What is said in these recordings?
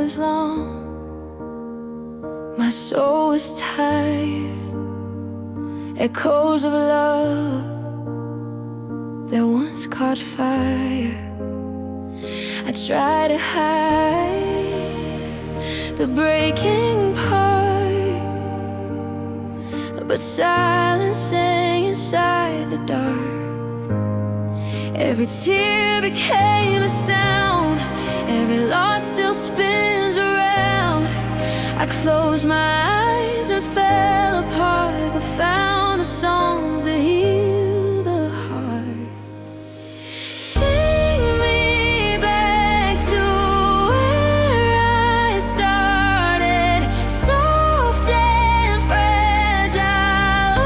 was long, my soul was tired. Echoes of love that once caught fire. I try to hide the breaking part, but silence sang inside the dark. Every tear became a sound, every loss still spins around. I closed my eyes and fell apart, but found the songs that heal the heart. Sing me back to where I started, soft and fragile,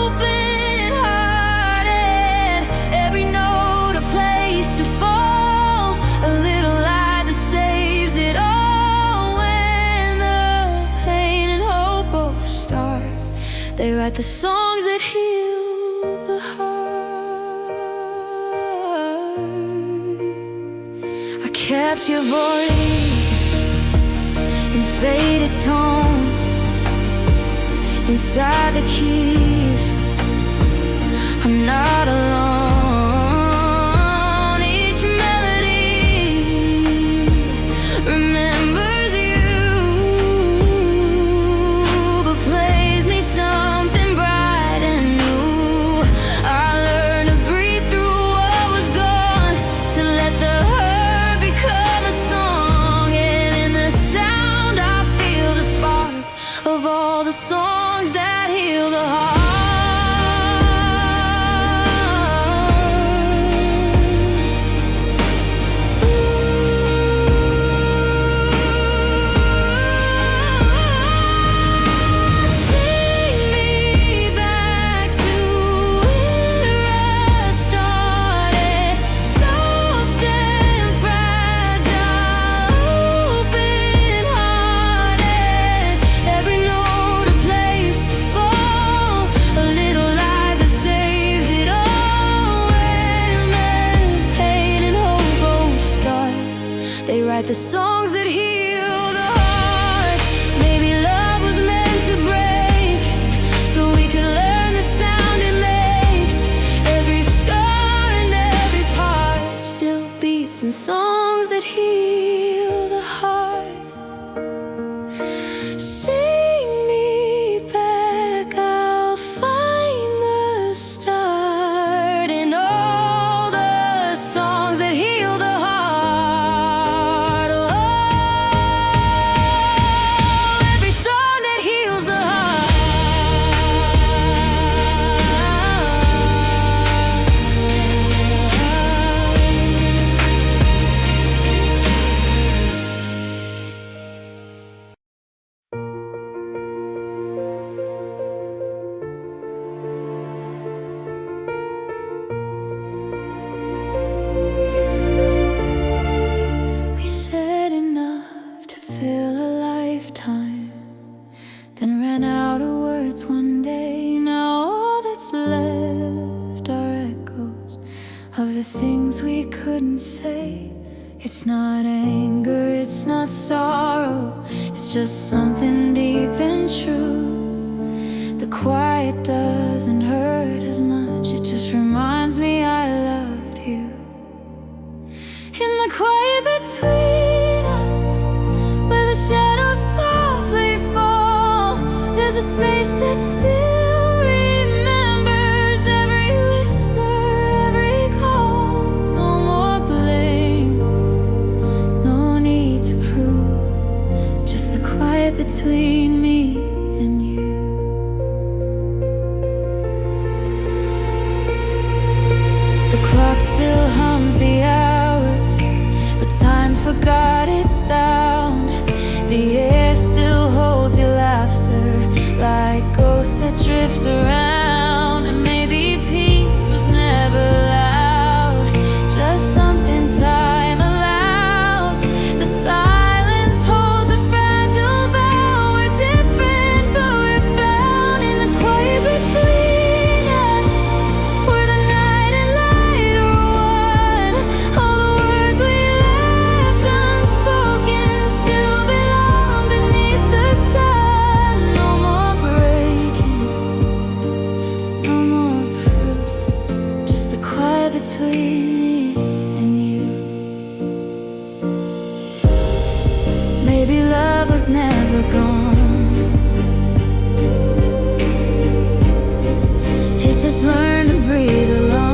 open-hearted. Every note a place to fall, a little light that saves it all. When the pain and hope both start, they write the songs that heal the heart. I kept your voice in faded tones inside the keys. I'm not alone. Each melody remembers you, but plays me something bright and new. I learned to breathe through what was gone, to let the hurt become a song. And in the sound I feel the spark of all the songs that heal the heart. Bring me back to where I started, soft and fragile, open-hearted. Every note a place to fall, a little light that saves it all. When pain and hope both start, they write the songs that heal the heart. Maybe love was meant to break, so we could learn the sound it makes. Every scar and every part still beats in songs that heal the heart. Sing me back, I'll find the start in all the songs that heal the heart. Oh, every song that heals the heart. We said enough to fill a lifetime, then ran out of words one day. Now all that's left are echoes of the things we couldn't say. It's not anger, it's not sorrow, it's just something deep and true. The quiet doesn't hurt as much, it just reminds me I loved you. In the quiet between us, where the shadows softly fall, there's a space that still remembers every whisper, every call. No more blame, no need to prove, just the quiet between me and you. The clock still hums the hours, but time forgot its sound. The air still holds your laughter, like ghosts that drift around. And maybe peace was never loud, just something time allows. The silence holds a fragile vow. We're different, but we're found in the quiet between us, where the night and light are one. All the words we left unspoken still was never gone. It just learned to breathe alone.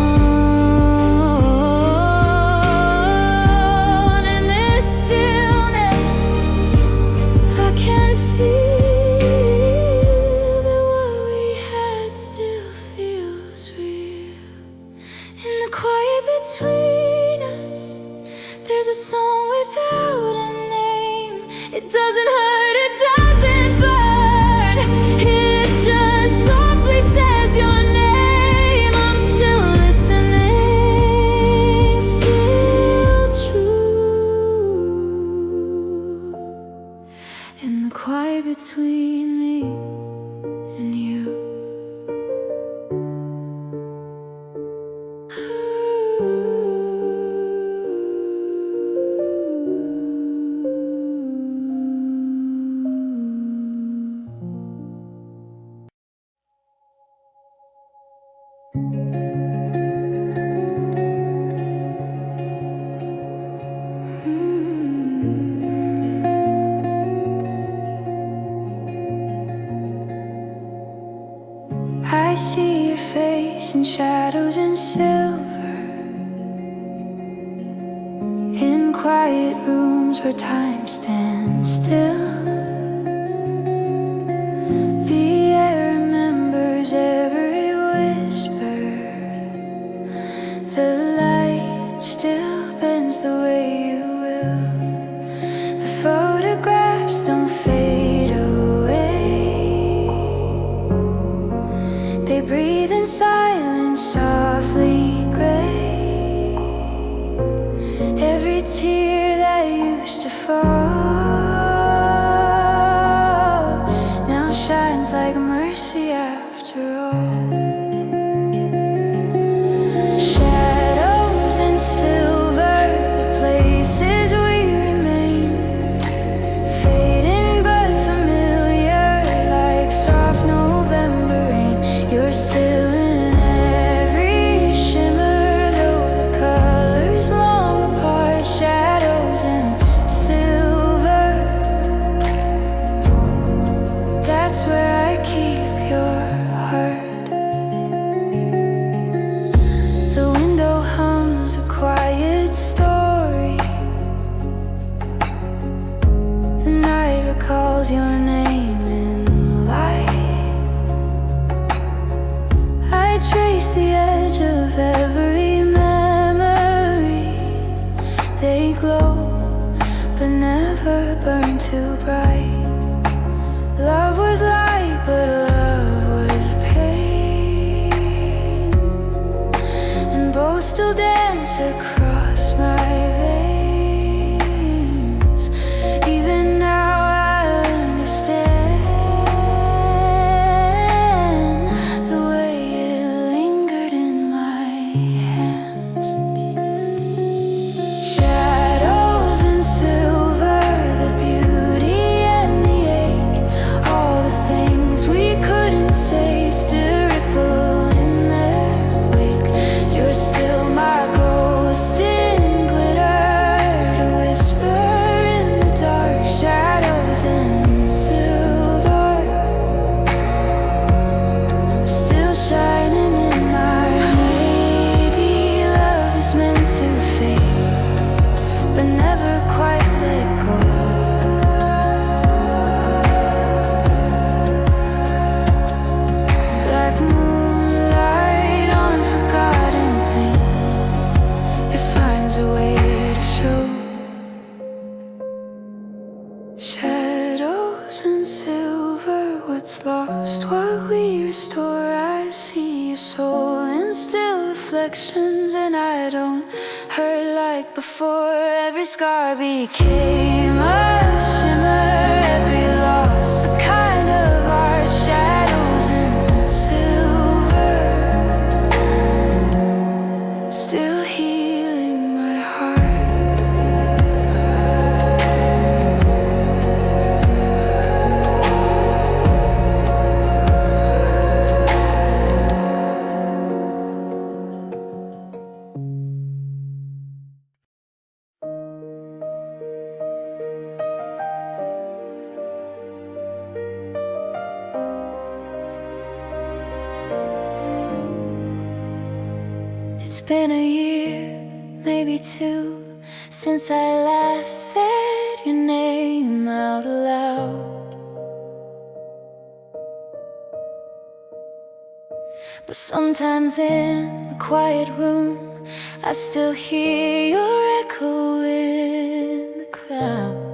In this stillness, I can feel that what we had still feels real. In the quiet between us, there's a song without a name. It doesn't hurt, it doesn't burn. It just softly says your name. I'm still listening, still true. In the quiet between me and you. I see your face in shadows and silver, in quiet rooms where time stands still. The air remembers every whisper. The light still bends the way you will. The photographs don't fade away. They breathe in silence, softly gray. Every tear that used to fall now shines like mercy after all. Shadows and silver, the places we remain, fading but familiar like soft November rain. You're still in every shimmer, though the colors long apart. Shadows and silver, that's where I keep your heart. The window hums a quiet story. The night recalls your name in light. I trace the edge of every memory. They glow, but never burn too bright. Love was light, but love was pain. And both still dance across my veins. Even now I understand the way it lingered in my hands. Shadows and silver, the beauty and the ache. All the things we couldn't say still ripple in their wake. You're still my ghost in glitter, to whisper in the dark. Shadows and silver, still shining in my maybe love is meant to fade, but never quite let go. Like moonlight on forgotten things, it finds a way to show. Shadows and silver, what's lost, what we restore. I see your soul in still reflections, and I don't hurt like before. Every scar became a shimmer, every loss a kind of art. Shadows and silver, still healing my heart. been a year, maybe two, since I last said your name out loud. But sometimes in the quiet room I still hear your echo in the crowd.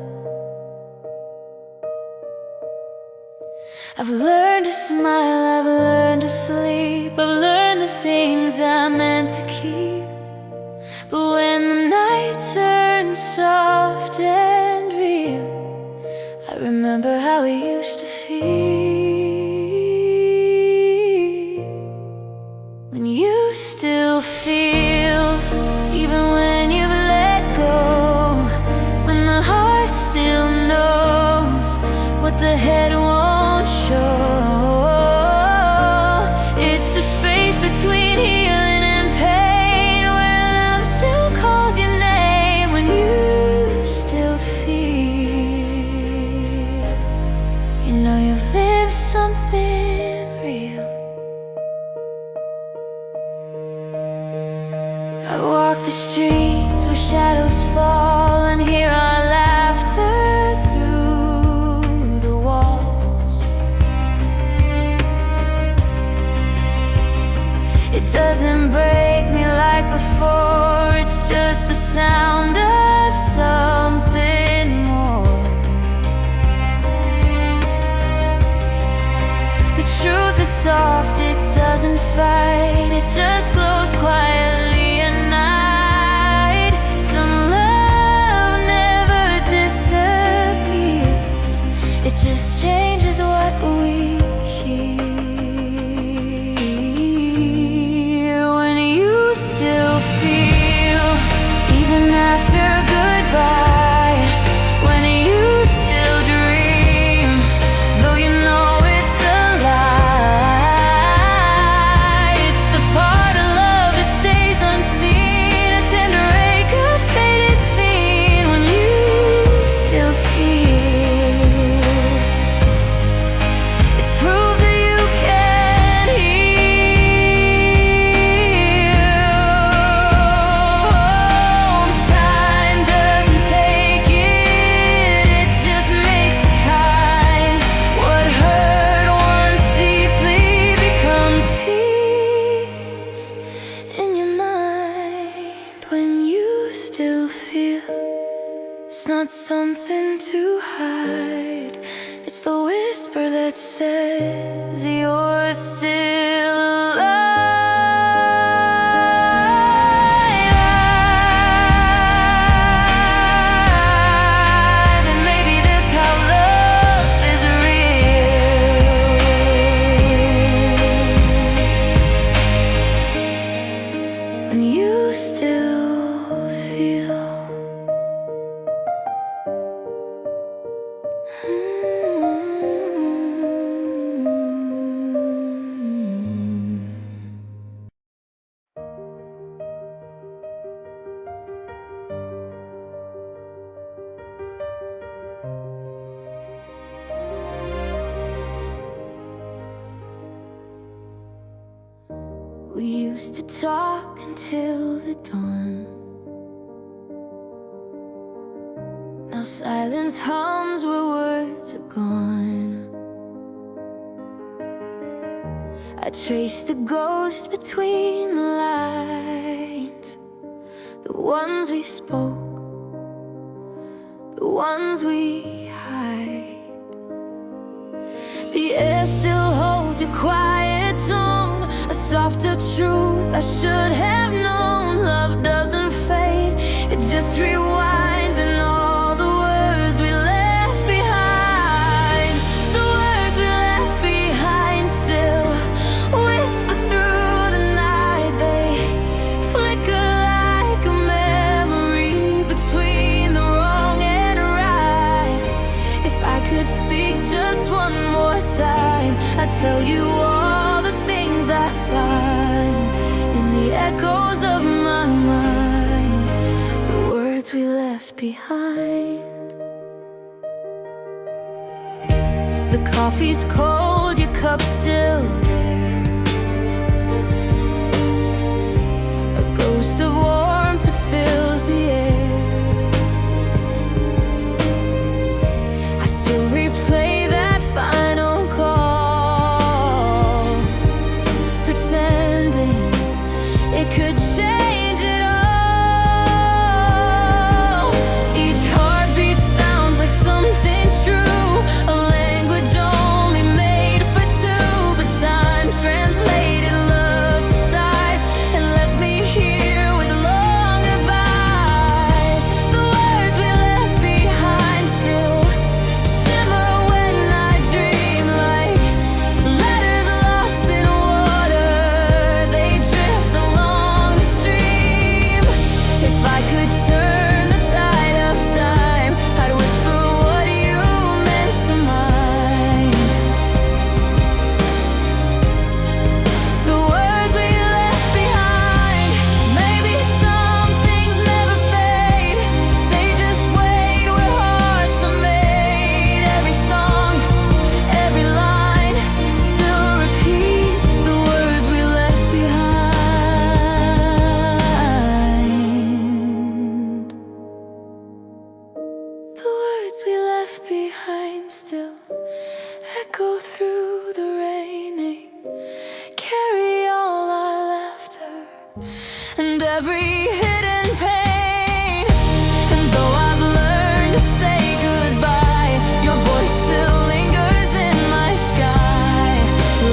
I've learned to smile, I've learned to sleep, I've learned the things I meant to keep. But when the night turns soft and real, I remember how it used to feel. When you still feel, even when you've let go, when the heart still knows what the head won't show. It's the space between healing and pain, where love still calls your name. When you still feel, you know you've lived something real. I walk the streets where shadows fall and hear our laughter through the walls. It doesn't break me like before, it's just the sound of something more. The truth is soft, it doesn't fight, it just glows quietly at night. Some love never disappears, it just changes what we hear. When you still feel, even after goodbye, when you still dream, though you know it's a lie. It's the part of love that stays unseen, a tender ache, a faded scene. When you still feel, it's proof that you can heal. Time doesn't take it, it just makes it kind. What hurt once deeply becomes peace in your mind. When you still feel, it's not something to hide, it's the whisper that says you're still alive. And maybe that's how love is real. When you still feel. We used to talk until the dawn. Now silence hums where words are gone. I trace the ghost between the lines, the ones we spoke, the ones we hide. The air still holds your quiet tone, a softer truth I should have known. Love doesn't fade, it just rewinds. And all the words we left behind, the words we left behind still whisper through the night. They flicker like a memory between the wrong and right. If I could speak just one more time, I'd tell you all the things I find in the echoes of my mind, the words we left behind. The coffee's cold, your cup's still there. A echo through the raining, carry all our laughter and every hidden pain. And though I've learned to say goodbye, your voice still lingers in my sky.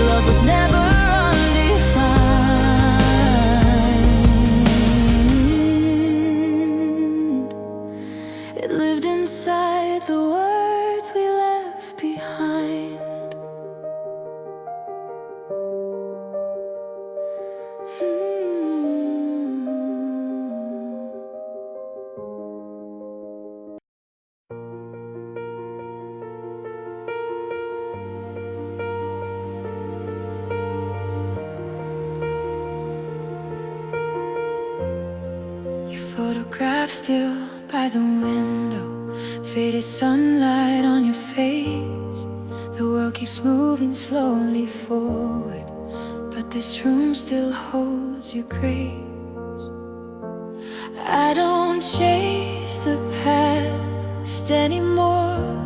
Love was never undefined. It lived inside the words we left behind. Your photograph still by the window, faded sunlight on your face. The world keeps moving slowly forward, but this room still holds your grace. I don't chase the past anymore,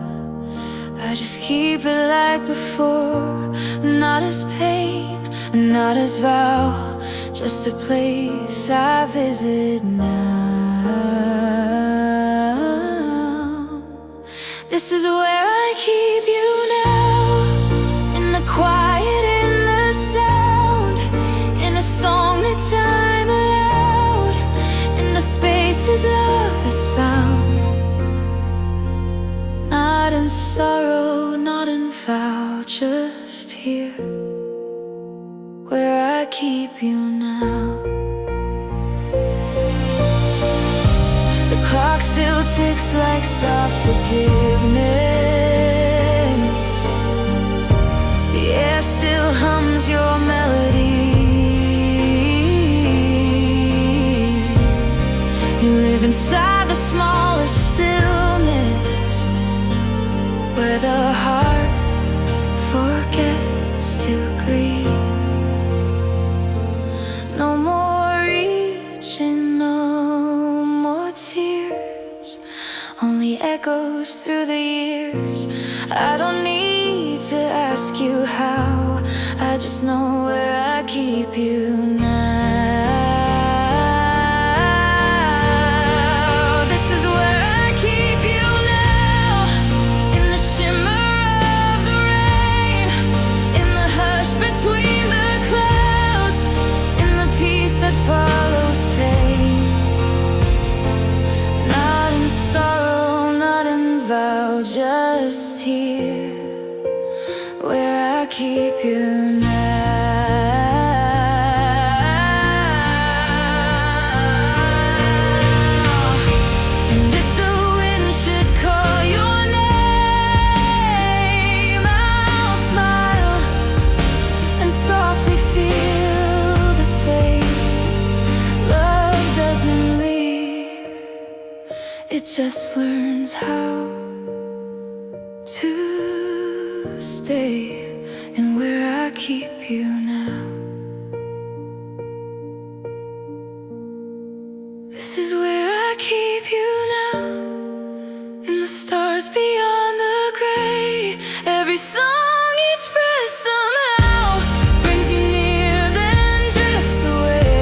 I just keep it like before. Not as pain, not as vow, just a place I visit now. This is where I keep you now, in the quiet, in the sound, in a song that time allowed, in the spaces love has found. Not in sorrow, not in vow, just here, where I keep you now. The clock still ticks like soft forgiveness. The air still hums your melody. You live inside the smallest stillness, where the heart forgets to grieve. No more reaching, no more tears, only echoes through the years. I don't need to ask you how, I just know where I keep you now. This is where I keep you now, in the shimmer of the rain, in the hush between the clouds, in the peace that follows pain. Not in sorrow, not in vow, just here, where I keep you now. And if the wind should call your name, I'll smile and softly feel the same. Love doesn't leave, it just learns how to stay, and where I keep you now. This is where I keep you now, in the stars beyond the gray. Every song, each breath somehow brings you near, then drifts away.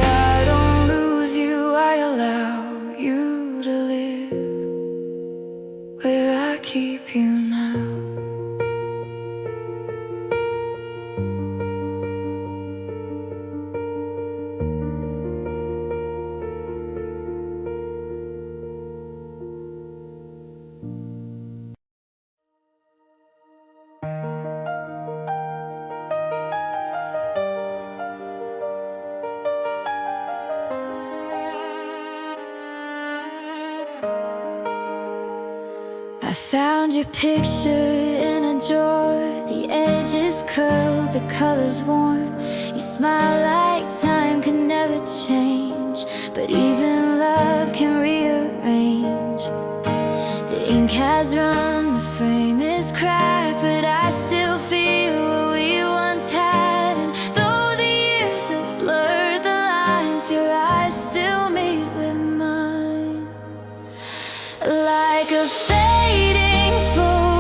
I don't lose you, I allow you to live, where I keep you now. I found your picture in a drawer. The edges curled, the colors worn. You smile like time can never change, but even love can rearrange. The ink has run, the frame is cracked, but I still feel what we once had. And though the years have blurred the lines, your eyes still meet with mine, like a fading photo.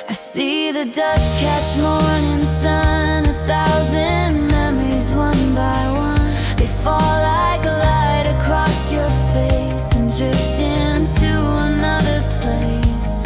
I see the dust catch morning sun, 1,000 memories one by one. They fall like a light across your face, then drift into another place.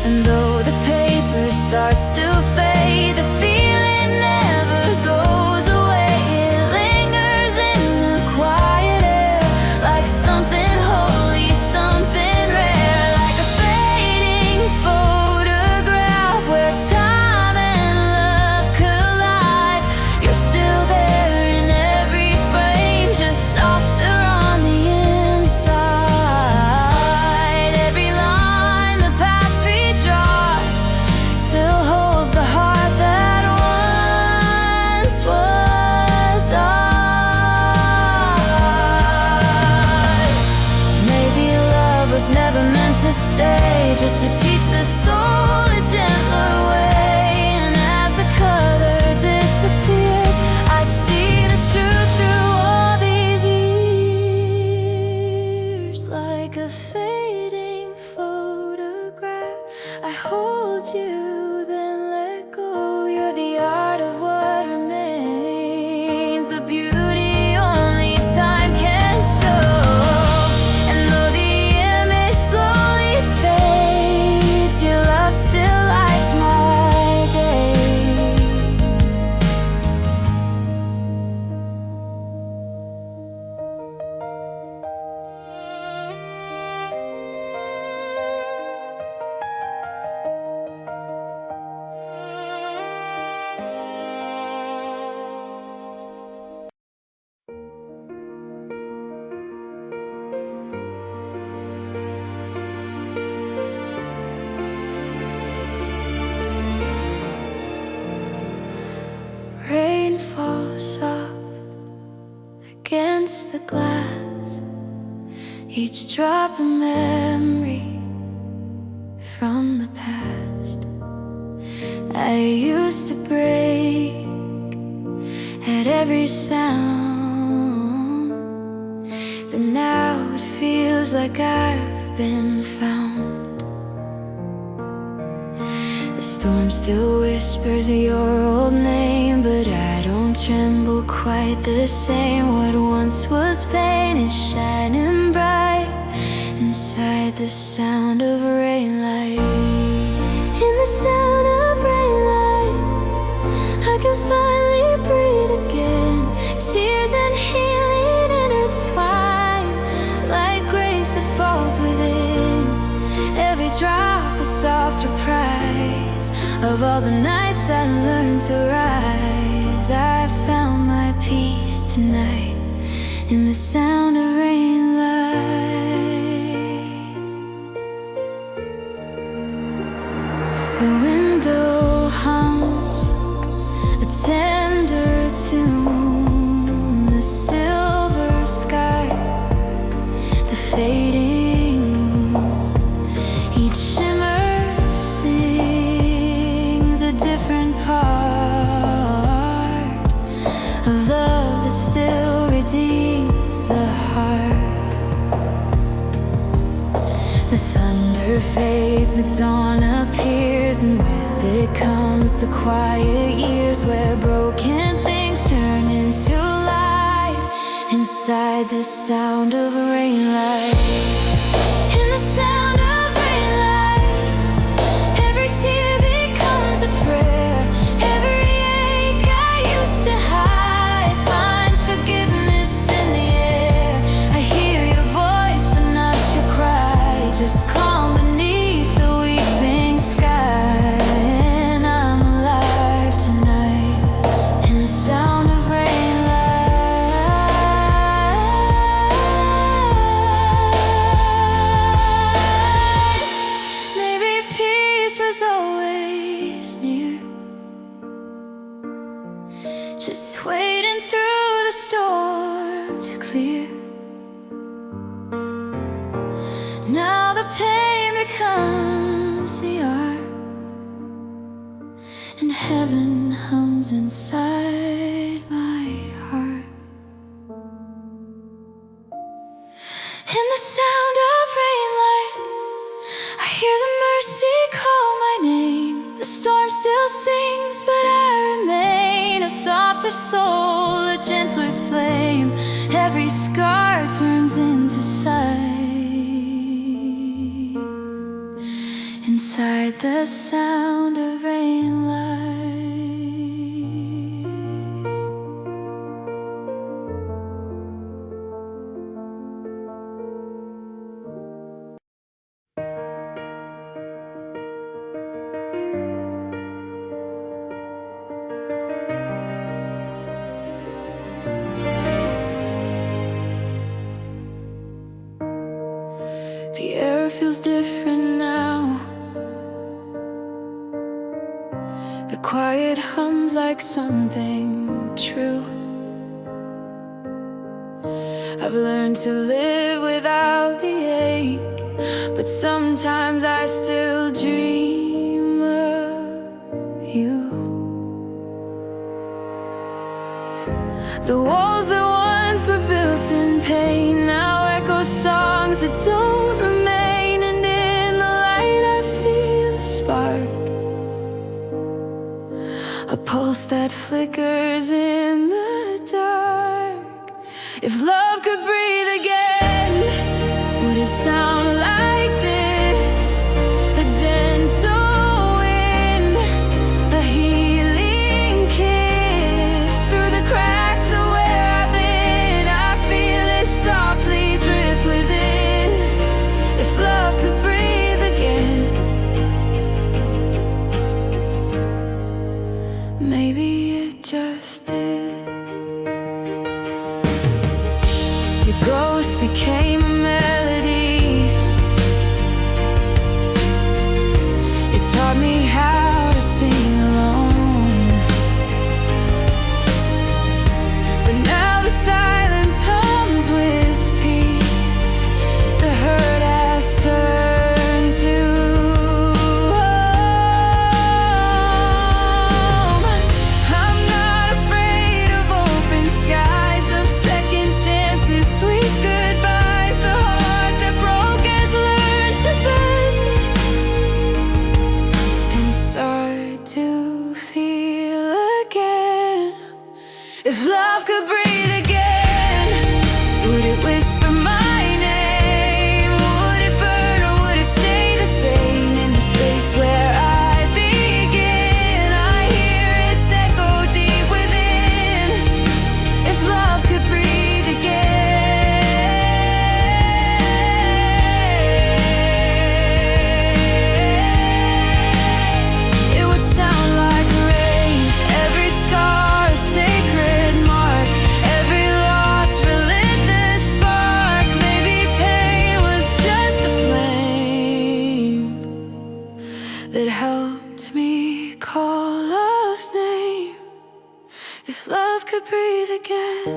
And though the paper starts to fade, the feeling never goes away. It lingers in the quiet air, like something holy, something rare, like a fading photograph where time and love collide. You're still there in every frame, just softer on the inside. Every line the past redraws still holds the heart that once was ours. Maybe love was never meant to stay, just to teach the soul a gentler way. And as the color disappears, I see the truth through all these years. Like a fading photograph, I hold you, then let go. You're the art of what remains, the beauty only time can show. And though the image slowly fades, your love still lights my day. Rain falls soft against the glass, each drop a memory from the past. I used to break at every sound, but now it feels like I've been found. The storm still whispers your old name, but I don't tremble quite the same. What once was pain is shining bright inside the sound of rainlight. In the sound of rainlight, I can finally breathe again. Tears and healing intertwine, like grace that falls within. Every drop a soft reprise of all the nights I learned to rise. I found my peace tonight in the sound of rainlight. The window hums a tender tune, the silver sky, the fading moon. Each shimmer sings a different part of love that still redeems the heart. The thunder fades, the dawn appears, and with it comes the quiet years where broken things turn into light inside the sound of rainlight. In the sound of rainlight, every tear becomes a prayer. Every ache I used to hide finds forgiveness in the air. I hear your voice, but not your cry, just calm beneath the weeping sky. And I'm alive tonight in the sound of rainlight. Maybe peace was always near, just waiting through the storm to clear. Now the pain becomes the art, and heaven hums inside my heart. In the sound of rainlight, I hear the mercy call my name. sings, but I remain a softer soul, a gentler flame. Every scar turns into sight inside the sound of rainlight. The air feels different now. The quiet hums like something true. I've learned to live without the ache, but sometimes I still dream of you. The walls that once were built in pain now echo songs that don't remain. And in the light I feel a spark, a pulse that flickers in the dark. If love could breathe again, would it sound like this? A gentle wind, a healing kiss through the cracks of where I've been. I feel it softly drift within. If love could breathe again, maybe it just did. Your ghost became a melody. It taught me how to sing alone. But now the silence hums with peace. The hurt has turned to home. I'm not afraid of open skies, of second chances, sweet goodbyes. The heart that broke has learned to bend and start to feel again. If love could breathe again, would it whisper my name? Would it burn or would it stay the same? In the space where I begin, I hear its echo deep within. If love could breathe again, it would sound like rain. Every scar a sacred mark, every loss relit the spark. Maybe pain was just the flame that helped me call love's name. If love could breathe again,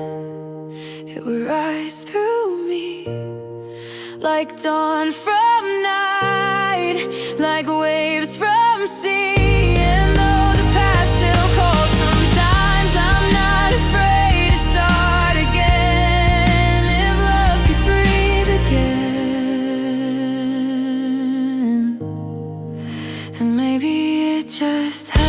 it would rise through me like dawn from night, like waves from sea. And though the past still calls sometimes, I'm not afraid to start again. If love could breathe again, and maybe it just has.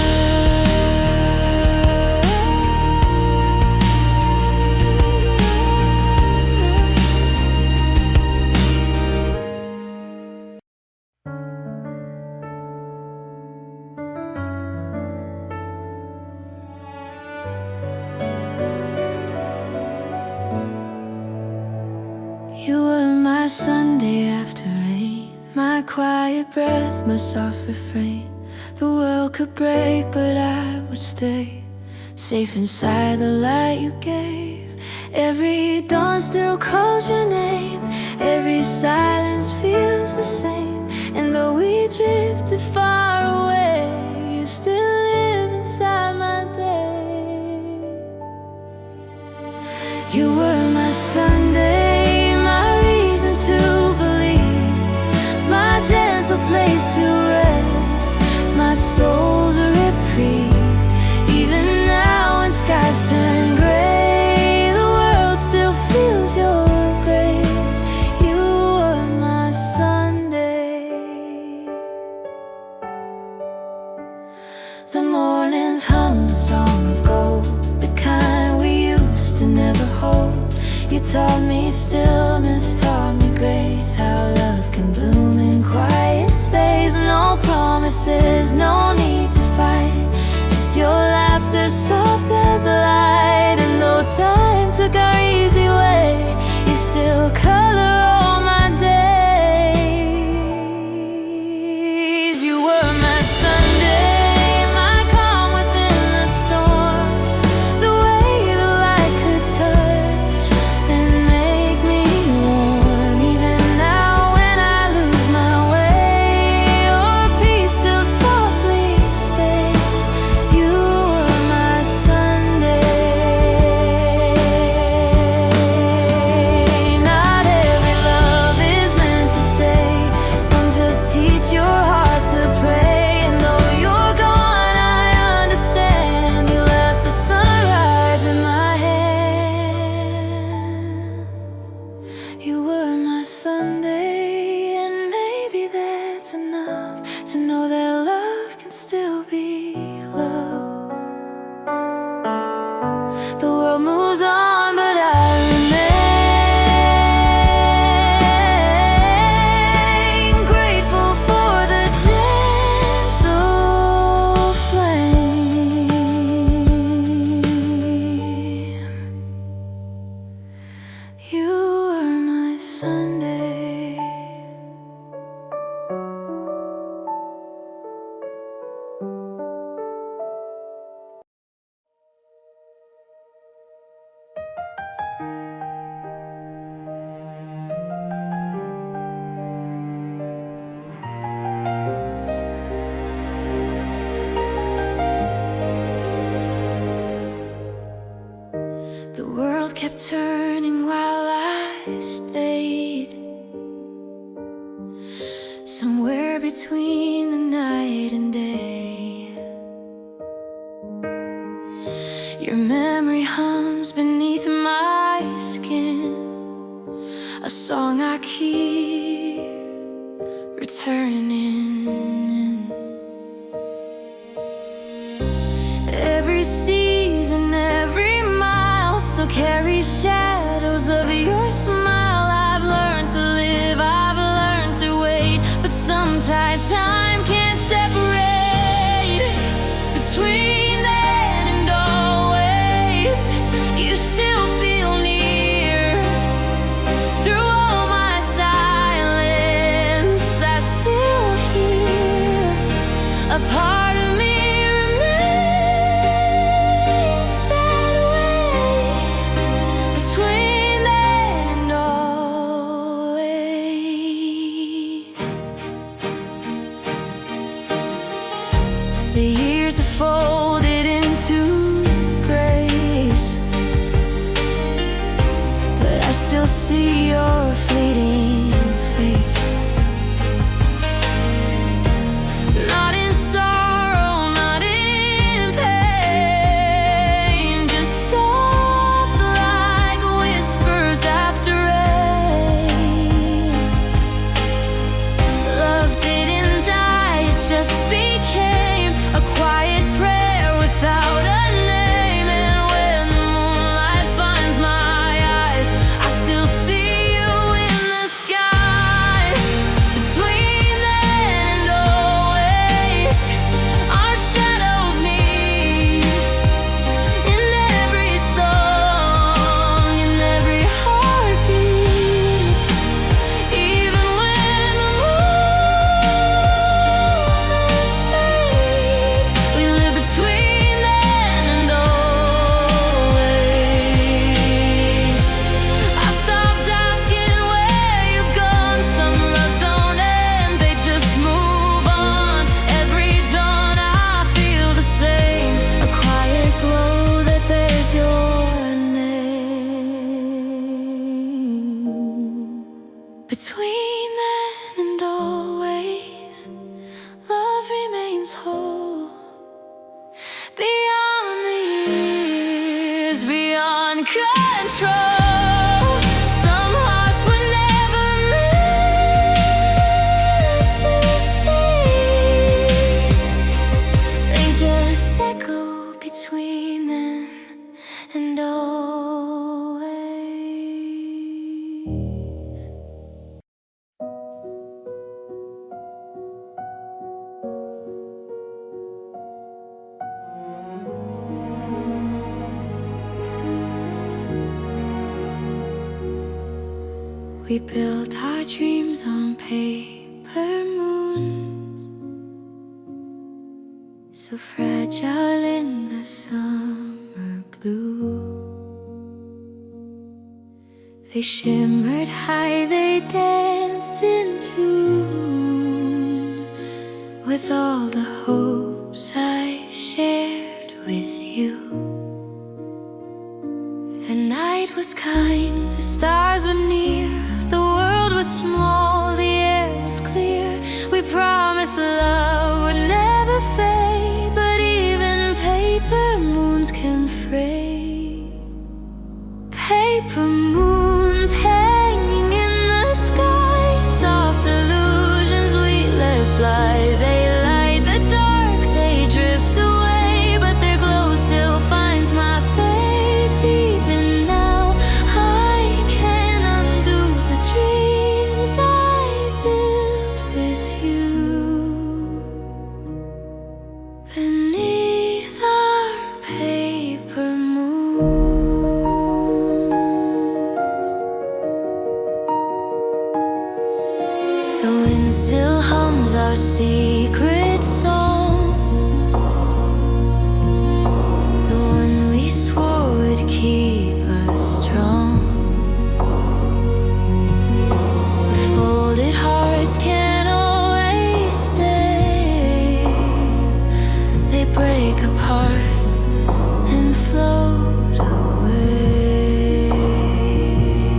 You were my Sunday after rain, my quiet breath, my soft refrain. The world could break, but I would stay safe inside the light you gave. Every dawn still calls your name, every silence feels the same. And though we drifted far away, you still live inside my day. You were my Sunday, my reason to believe, my gentle place to rest, my soul's a reprieve. Even now when skies turn gray, the world still feels your grace. You were my Sunday. hope. You taught me stillness, taught me grace, how love can bloom in quiet space. No promises, no need to fight, just your laughter soft as a light. And though time took our easy way, you still color all my days. You were my Sunday, my calm within the storm, the way the light could touch and make me warm. Even now when I lose my way, your peace still softly stays. You were my Sunday. Not every love is meant to stay, some just teach your heart to pray. And though you're gone, I understand. You left a sunrise in my hands. You were my Sunday, and maybe that's enough to know that love can still be love. The world moves on, but I remain grateful for the gentle flame. You were my Sunday. The world kept turning while I stayed somewhere between the night and day. Your memory hums beneath my skin, a song I keep returning. Every season, every mile still carries shadows of your smile. I've learned to live, I've learned to wait, but sometimes time can't separate between then and always. You still feel near through all my silence. I still hear a part of me remains that way between then and always. The years are folded into grace, but I still see your fleeting face. Not in sorrow, not in pain, just soft like whispers after rain. Love didn't die, it just became a quiet prayer without a name. And when the moonlight finds my eyes, I still see you in the skies. Between then and always, our shadows meet in every song, in every heartbeat. Even when the moments fade, we live between then and always. I've stopped asking where you've gone. Some loves don't end, they just move on. Every dawn I feel the same, a quiet glow that bears your name. Between then and always, love remains whole. Beyond the years, beyond control. Some hearts were never meant to stay, they just echo between then and always. We built our dreams on paper moons, so fragile in the summer blue. They shimmered high, they danced in tune with all the hopes I shared with you. The night was kind, the stars were near, the world was small, the air was clear. We promised love would never fade, but even paper moons can fray. Paper moons hanging in the sky, soft illusions we let fly. They light the dark, they drift away, but their glow still finds my face. Even now I can't undo the dreams I built with you. Beneath our paper moons, the wind still hums our secret song, the one we swore would keep us strong. But folded hearts can't always stay, they break apart and float away.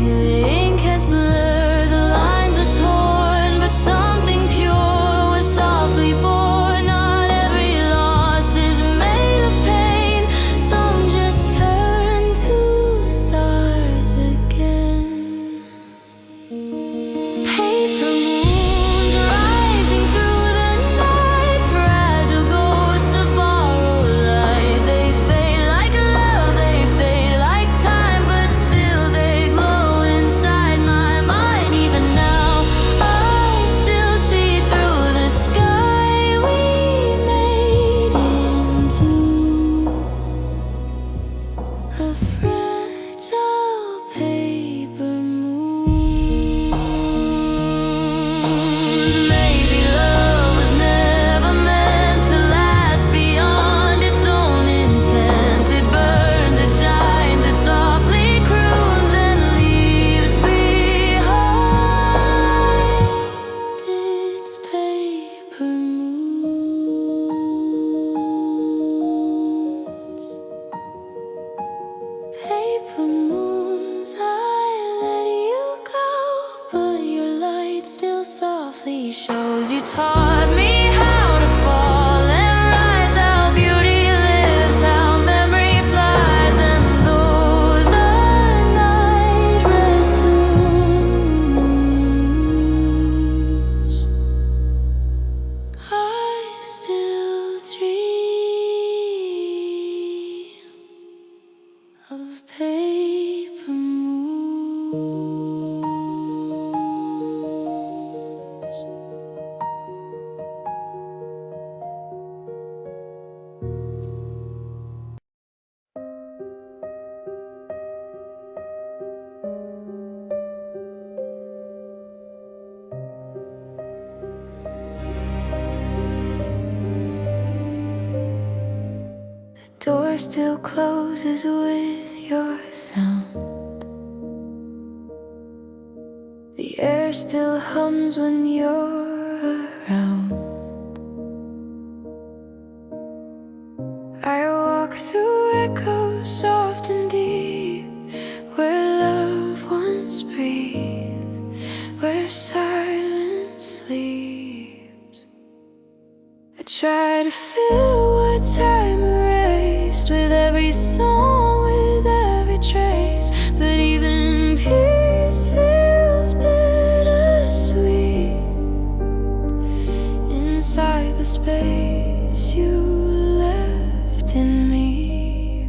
The ink has blurred, the lines are torn, but something pure was softly born. Not every loss is made of pain, some just turn to stars again. Paper moons rising through the night, fragile ghosts of borrowed light. They fade like love, they fade like time, but still they glow inside my mind. Even now I still see through the sky we made into a fragile paper moon. Maybe love was never meant to last beyond its own intent. It burns, it shines, it softly croons, then leaves behind its paper moons. Paper moons, I let you go, but your light still softly shows. You taught me how to fall and rise, how beauty lives, how memory flies. And though the night resumes, I still dream of paper moons. The door still closes with your sound. The air still hums when you're around. I walk through echoes soft and deep, where loved ones breathe, where silence sleeps. I try to fill what time erased with every song, with every trace, but even peace feels bittersweet inside the space you left in me.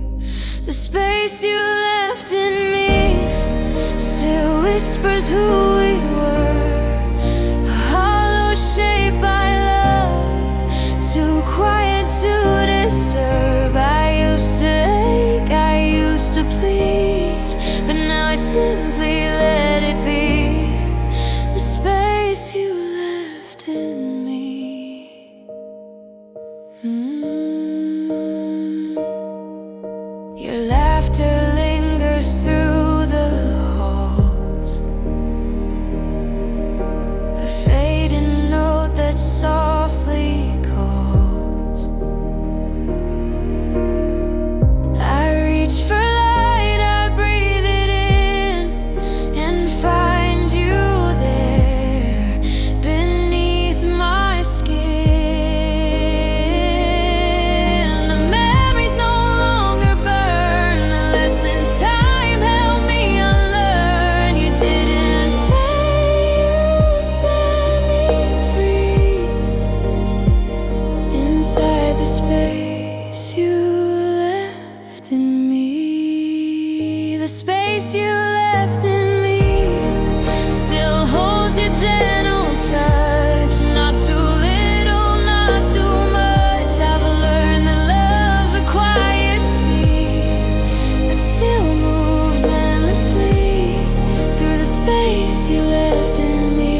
The space you left in me still whispers who we were, a hollow shape I love, too quiet to disturb. I used to ache, I used to plead, but now I simply let it be. Your laughter lingers through the halls, a fading note that softly calls. I reach for light, I breathe it in, and find you there beneath my skin. The space you left in me still holds your gentle touch. Not too little, not too much. I've learned that love's a quiet sea that still moves endlessly through the space you left in me.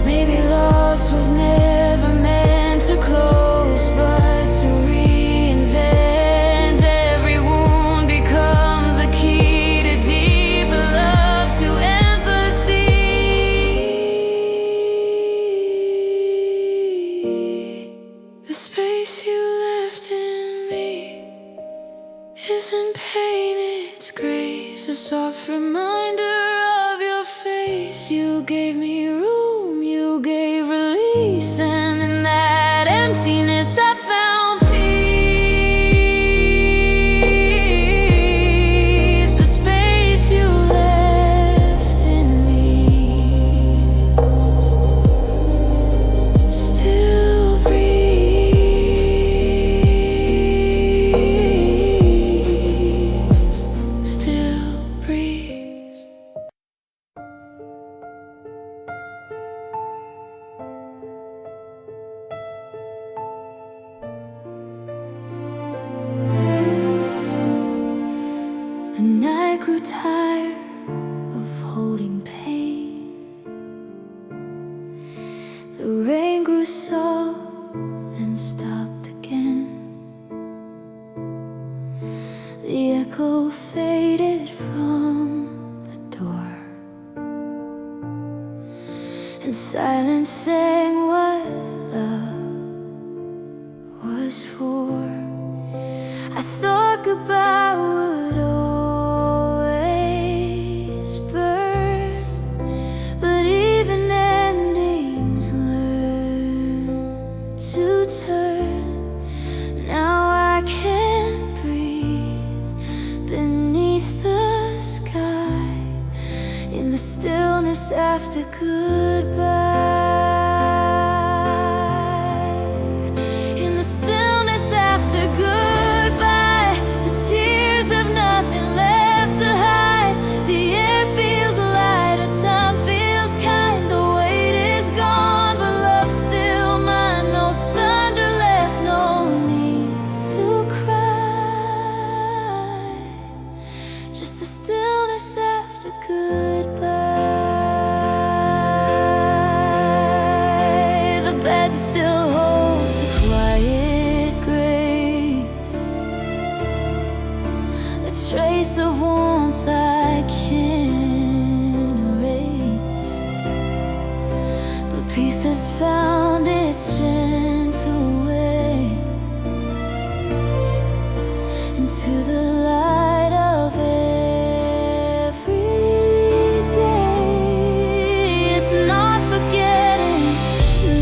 Maybe lost was never meant to close, but to reinvent. Every wound becomes a key to deeper love, to empathy. The space you left in me isn't pain, it's grace, a soft reminder of your face. You gave me room, you gave release, and in that emptiness I found peace. The space you left in me still breathes, still breathes. The night grew tired of holding pain. The rain grew soft and stopped again. The echo faded from the door, and silence sang what love was for. I thought goodbye would always burn, but even endings learn to turn. Now I can't breathe beneath the sky, in the stillness after goodbye. In the stillness after goodbye, the tears have nothing left to hide. The air feels lighter, time feels kind. The weight is gone, but love's still mine. No thunder left, no need to cry. Just the stillness after goodbye. The bed still holds a quiet grace, a trace of warmth I can't erase. But peace has found its gentle way into the light of every day. It's not forgetting,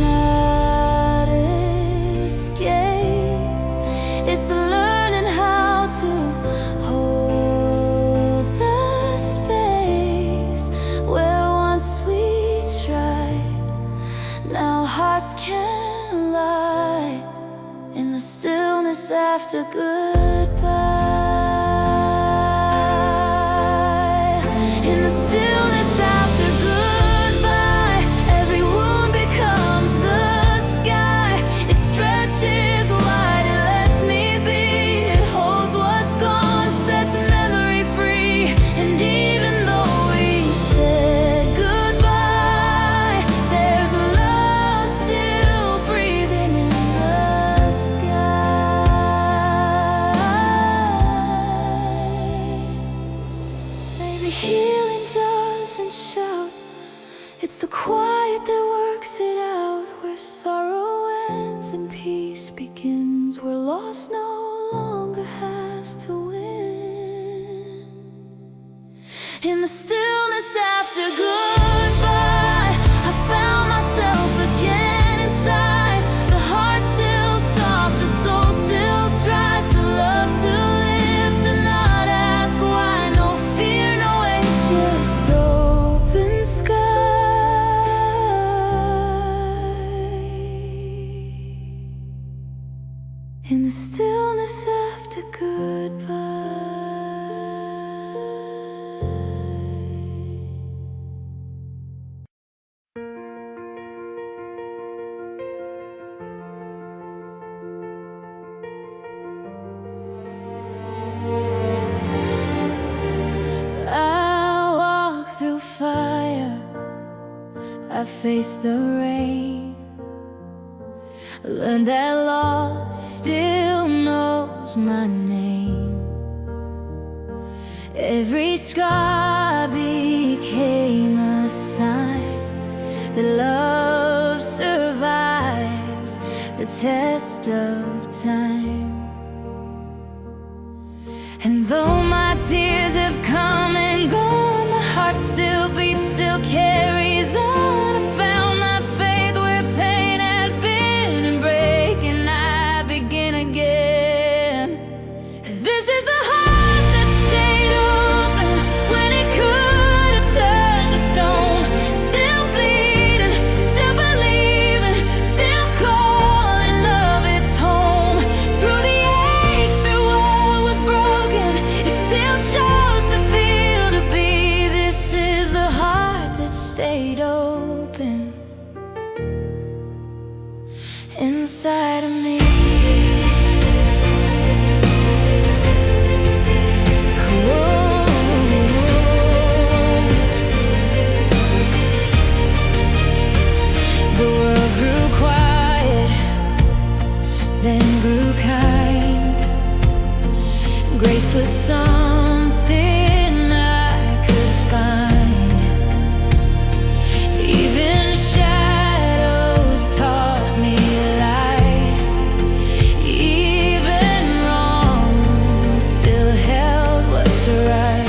not escape. It's learning how to hold the space where once we tried. Now hearts can lie in the stillness after goodbye. In the stillness after goodbye, every wound becomes the sky. It stretches wide, it lets me be. It holds what's gone, sets memory free. And even though we said goodbye, there's love still stillness after goodbye, I found myself again inside. The heart still soft, the soul still tries to love, to live, to not ask why. No fear, no ache, just open sky. In the stillness after goodbye. I faced the rain, learned that loss still knows my name. Every scar became a sign that love survives the test of time. And though my tears have come and gone, my heart still beats, still carries on. I found my faith where pain had been, and breaking I begin again. This is the heart that stayed open when it could have turned to stone. Still bleeding, still believing, still calling love its home. Through the ache, through what was broken, it still chose to feel, to be. This is the heart that stayed open inside of me. The world grew quiet, then grew kind. Grace was something I could find. Even shadows taught me light. Even wrong still held what's right.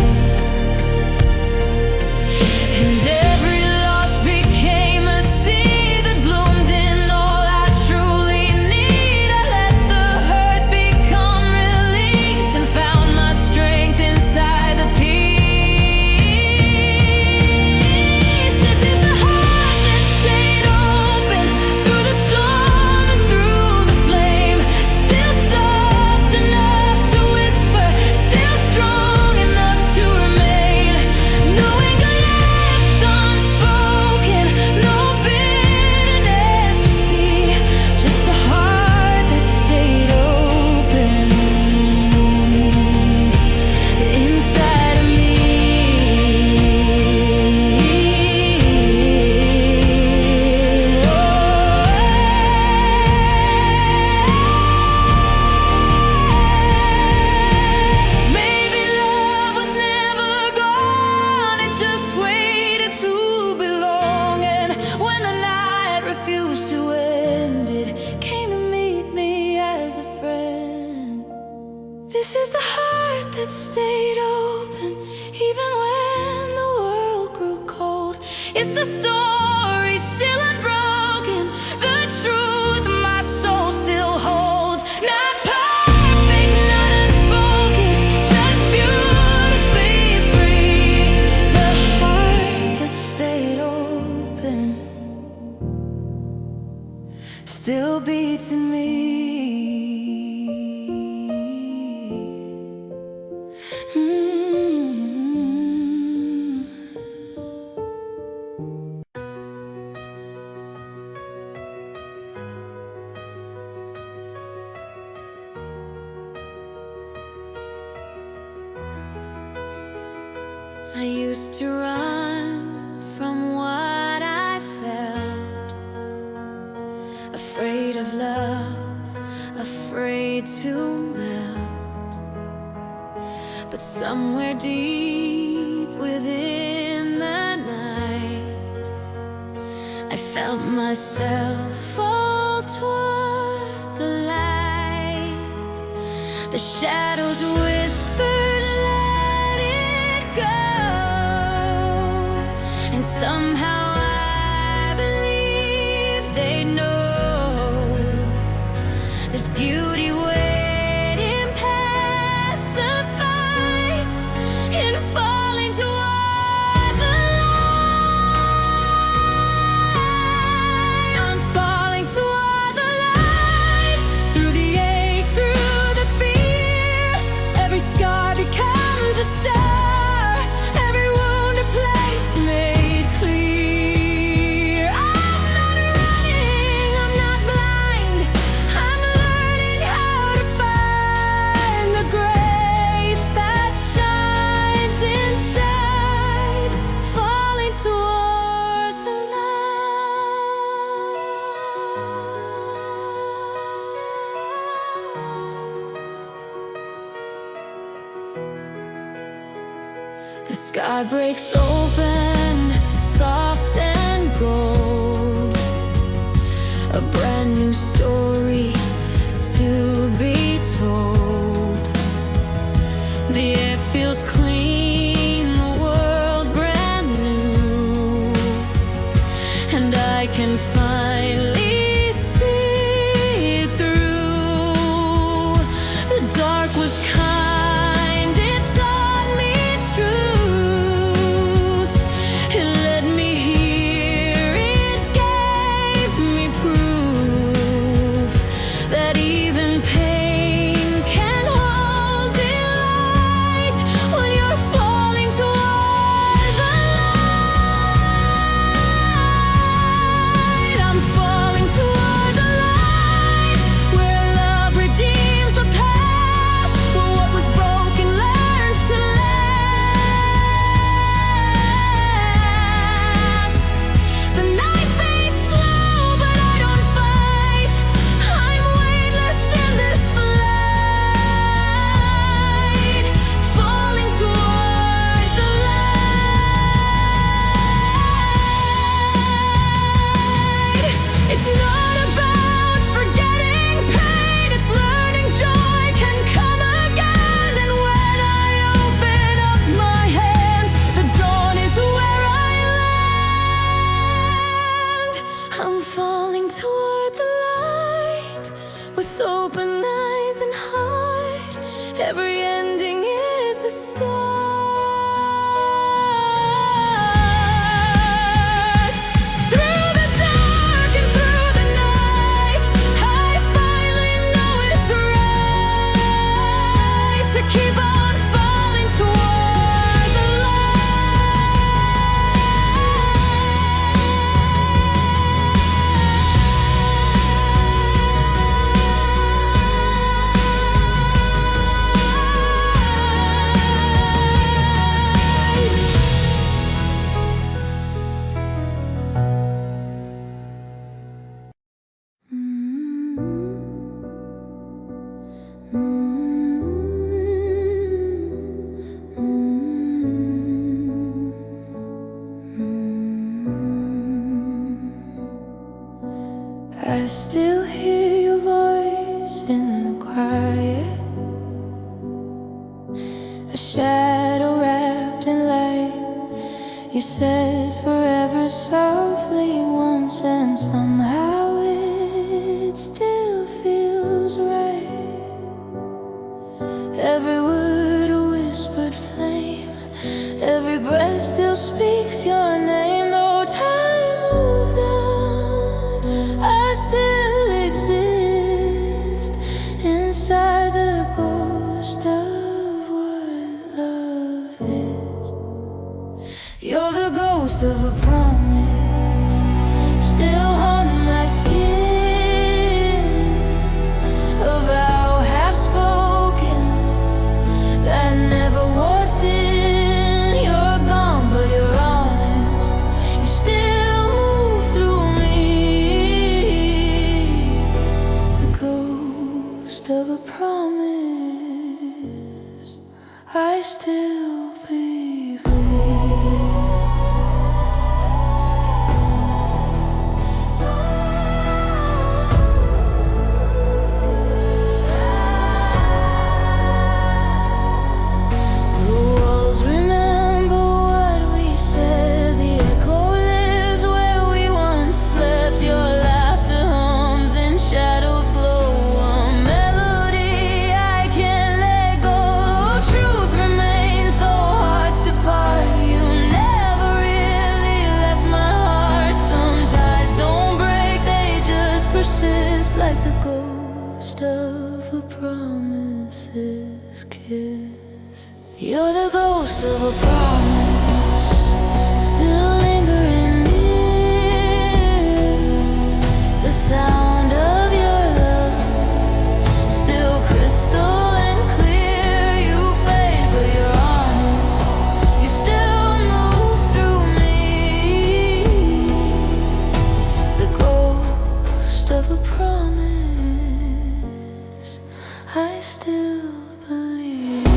And every loss became a seed that bloomed in all I truly need. I let the hurt become release and found my strength inside the peace. This is the heart that stayed open through the storm and through the flame. Still soft enough to whisper, still strong enough to remain. No anger left unspoken, no bitterness to see. Just the heart that stayed open inside of me. Maybe love was never gone, it just waited to belong. And when the night refused to end, it came to meet me as a friend. This is the heart that stayed open even when the world grew cold. It's the story still unbroken, the truth my soul still holds. Not perfect, not unspoken, just beautifully free. The heart that stayed open still beats in me. I used to run from what I felt, afraid of love, afraid to melt. But somewhere deep within the night, I felt myself fall toward the light. The shadows whispered, let it go. And somehow I believe they know there's beauty waiting past the fight in falling toward the light. I'm falling toward the light, through the ache, through the fear. Every scar becomes a star, every wound a place made clear. I'm not running, I'm not blind, I'm learning how to find the grace that shines inside, falling toward the light. The sky breaks open, soft and gold, a brand new story to be told. The air feels clean, the world brand new, and I can finally see through. The dark was kind, it taught me truth. It led me here, it gave me proof that even pain can hold delight when you're falling toward the light. I'm falling toward the light, where love redeems the past, where what was broken learns to last. The night fades slow, but I don't fight. I'm weightless in this flight, falling toward the light. It's not about forgetting pain, it's learning joy can come again. And when I open up my hands, the dawn is where I land. I'm falling toward the light, with open eyes and heart. Every ending is a start. Through the dark and through the night, I finally know it's right to keep on falling toward the I still hear your voice in the quiet, a shadow wrapped in light. You said forever softly once, and somehow it still feels right. Every word a whispered flame, every breath still speaks your name. Though time moved on, I still exist inside the ghost of what love is. You're the ghost of a promise, still haunting my skin, a vow half spoken that never wore thin. You're gone, but you're honest. You still move through me, the ghost of a promise. I still believe. persist like the ghost of a promiseless kiss. You're the ghost of a promise, still lingering near. The sound of your love, still crystal and clear. You fade but you're honest, you still move through me. The ghost of a promise, I still believe.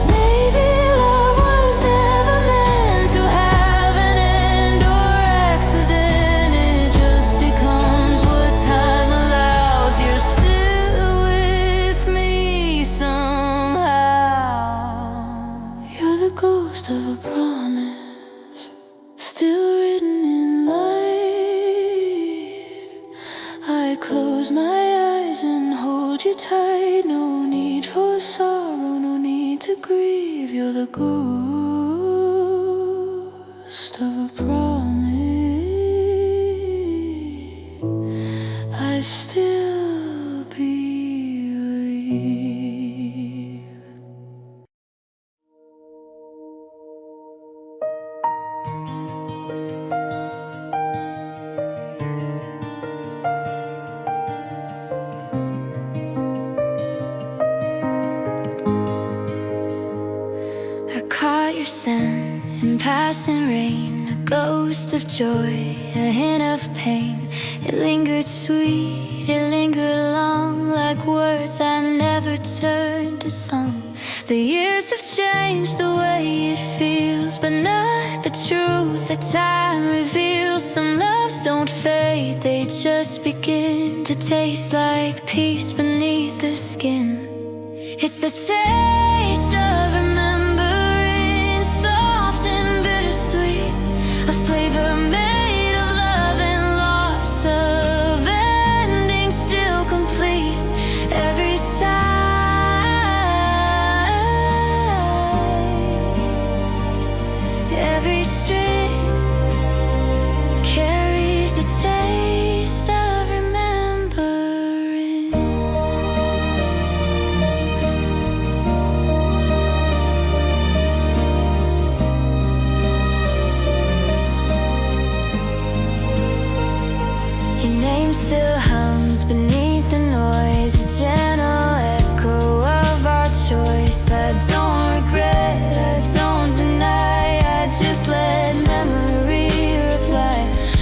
Maybe love was never meant to have an end or accident. It just becomes what time allows. You're still with me somehow. You're the ghost of a promise, still written in light. I close my eyes and hold you tight. No need for sorrow, no need to grieve. You're the ghost of a promise, I still believe. I caught your scent in passing rain, a ghost of joy, a hint of pain. It lingered sweet, it lingered long, like words I never turned to song. The years have changed the way it feels, but not the truth that time reveals. Some loves don't fade, they just begin to taste like peace beneath the skin. It's the taste of remembering, soft and bittersweet, a flavor made of love and loss, of ending still complete. Every sigh, every string carries the taste of remembering. Your name still hums beneath the noise, a gentle echo of our choice. I don't regret, I don't deny, I just let memory reply.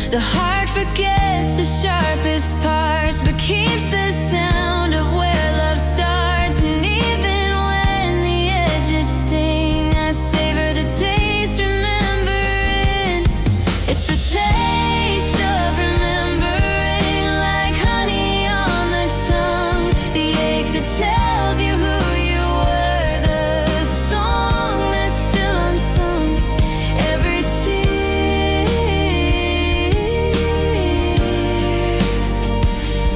The heart forgets the sharpest parts, but keeps the sound of where love starts. And even when the edges sting, I savor the taste, remembering. It's the taste of remembering, like honey on the tongue, the ache that tells you who you were, the song that's still unsung. Every tear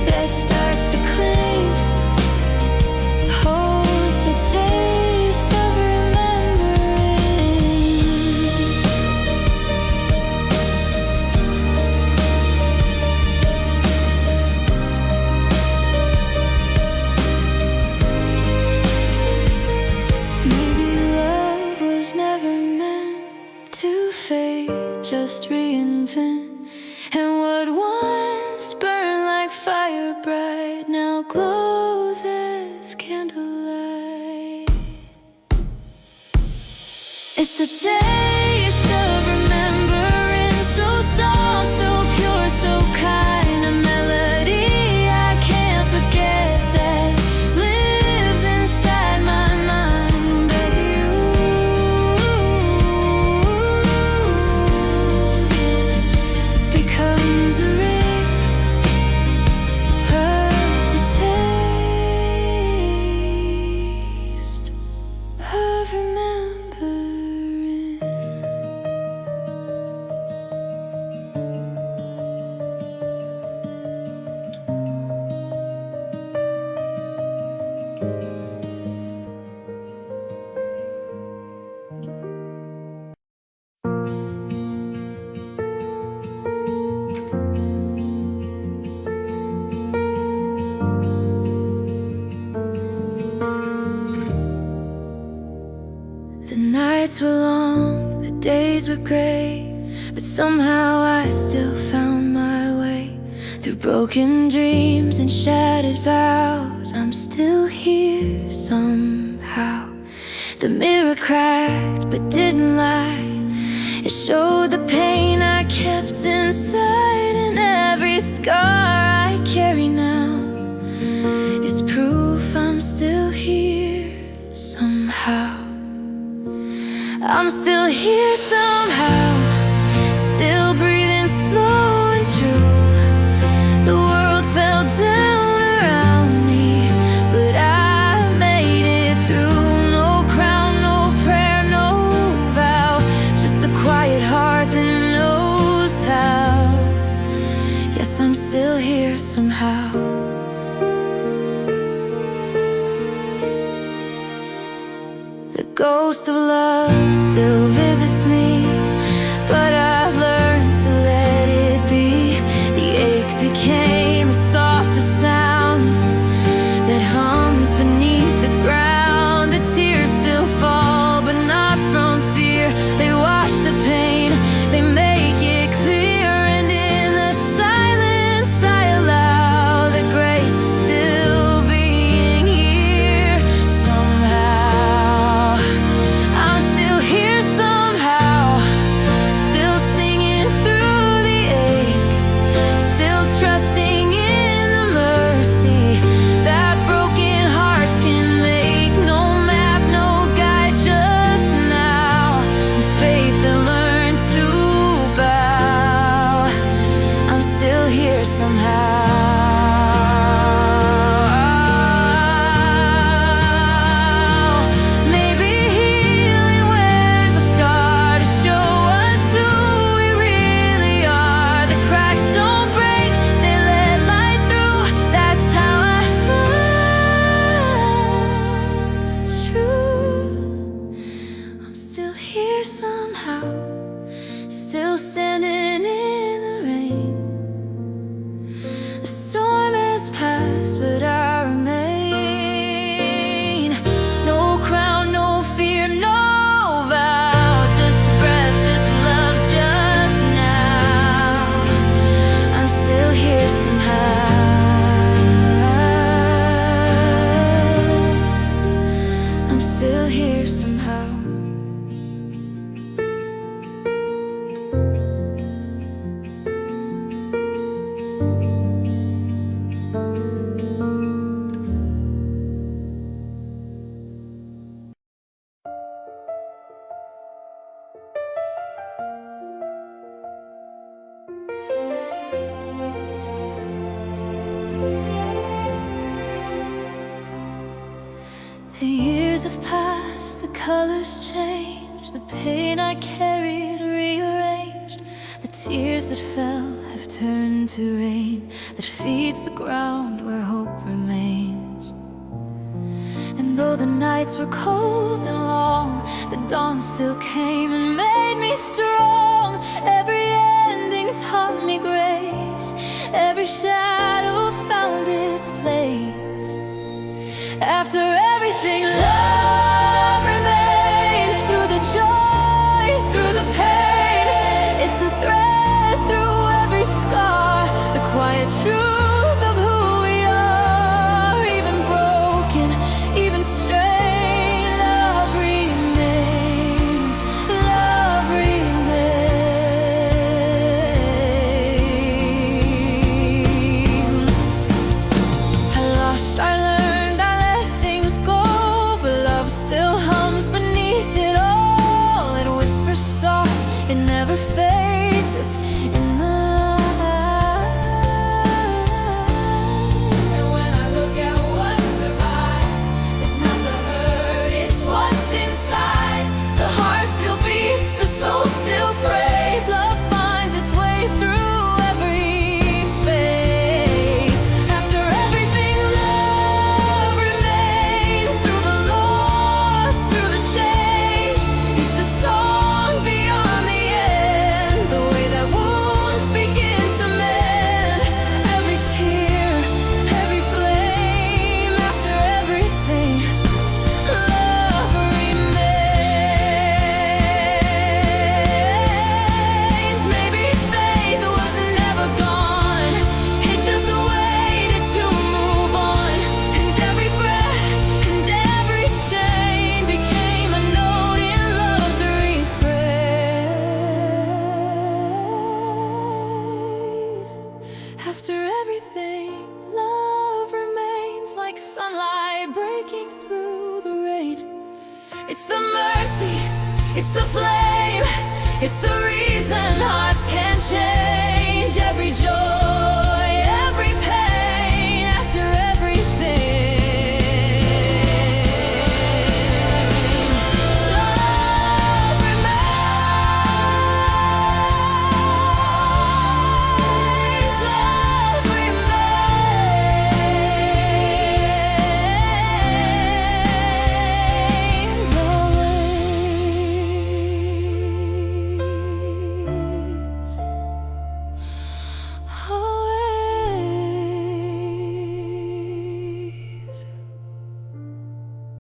that starts to cling holds the taste of remembering. Maybe love was never meant to fade, just reinvent. And what once burned like fire bright now glows as candlelight. It's the taste of remembering, so soft, so pure, so kind. A melody I can't forget that lives inside my mind. But you becomes a ring of the taste of remembering. nights were long, the days were gray, but somehow I still found my way. Through broken dreams and shattered vows, I'm still here somehow. The mirror cracked but didn't lie. It showed the pain I kept inside, and every scar I carry now is proof I'm still here somehow. I'm still here somehow, still breathing slow and true. The world fell down around me, but I made it through. No crown, no prayer, no vow, just a quiet heart that knows how. Yes, I'm still here somehow. The ghost of love still visits me, but I've learned to let it be. The ache became a softer sound that hums beneath the ground. The tears still fall, but not from fear. They wash the pain, they make it clear. And in the silence I allow the grace of still being here somehow. I'm still here somehow, still singing through the ache, still trusting in the mercy that broken hearts can make. No map, no guide, just now, and faith that learned to bow. I'm still here somehow. Maybe healing wears a scar to show us who we really are. The cracks don't break, they let light through. That's how I found the truth. I'm still here somehow, still standing in the rain. The storm has passed, but I remain. No crown, no fear, no vow, just breath, just love, just now. I'm still here somehow. I'm still here somehow. The years have passed, the colors changed, the pain I carried rearranged. The tears that fell have turned to rain that feeds the ground where hope remains. And though the nights were cold and long, the dawn still came and made me strong. Every ending taught me grace, every shadow found its place. After everything, love remains. Through the joy, through the pain, it's the thread through every scar, the quiet truth of who we are. Even broken, even strained, love remains. Love remains. I lost, I learned, I let things go. breaking through the rain. It's the mercy, it's the flame, it's the reason hearts can change. Every joy